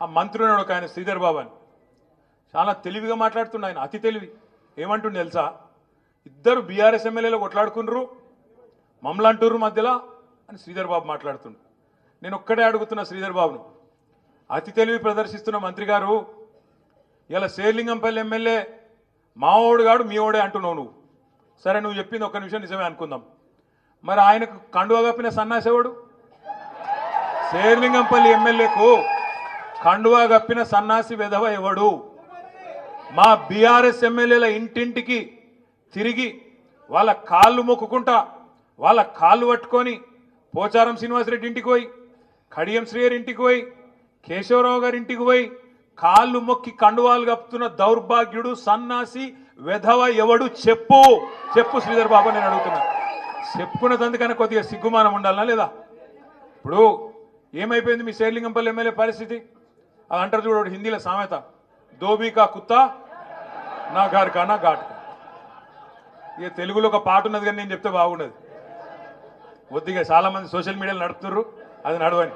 ఆ మంత్రి ఉన్నాడు ఒక ఆయన శ్రీధర్ బాబు అని, చాలా తెలివిగా మాట్లాడుతుండే ఆయన, అతి తెలివి. ఏమంటుండే తెలుసా, ఇద్దరు బీఆర్ఎస్ ఎమ్మెల్యేలు కొట్లాడుకున్నారు, మమ్మల్ని అంటుర్రు మధ్యలో అని శ్రీధర్ బాబు మాట్లాడుతుండు. నేను ఒక్కడే అడుగుతున్నా శ్రీధర్ బాబును, అతి తెలివి ప్రదర్శిస్తున్న మంత్రి గారు, ఇలా శేర్లింగంపల్లి ఎమ్మెల్యే మావోడు గాడు మీ ఓడే అంటున్నావు నువ్వు. సరే నువ్వు చెప్పింది ఒక్క నిమిషం నిజమే అనుకుందాం, మరి ఆయనకు కండువా కప్పిన సన్నాసేవాడు? శేర్లింగంపల్లి ఎమ్మెల్యేకు కండువా కప్పిన సన్నాసి వెధవ ఎవడు? మా బీఆర్ఎస్ ఎమ్మెల్యేల ఇంటింటికి తిరిగి వాళ్ళ కాళ్ళు మొక్కుకుంటా, వాళ్ళ కాళ్ళు పట్టుకొని పోచారం శ్రీనివాసరెడ్డి ఇంటికి పోయి, కడియం శ్రీగారి ఇంటికి పోయి, కేశవరావు గారి ఇంటికి పోయి కాళ్ళు మొక్కి కండువాలు కప్పుతున్న దౌర్భాగ్యుడు సన్నాసి వెధవ ఎవడు? చెప్పు చెప్పు శ్రీధర్ బాబు, నేను అడుగుతున్నా. చెప్పుకున్నదందుకన్నా కొద్దిగా సిగ్గుమానం ఉండాలనా లేదా? ఇప్పుడు ఏమైపోయింది మీ శేర్లింగంపల్లి ఎమ్మెల్యే పరిస్థితి? అది అంటారు చూడు హిందీలో సామెత, దోబీకా కుత్తా నా గారికా నా ఘాట్కా. ఇక తెలుగులో ఒక పాట ఉన్నది కానీ నేను చెప్తే బాగుండదు. కొద్దిగా చాలా మంది సోషల్ మీడియాలో నడుపుతున్నారు, అది నడవని.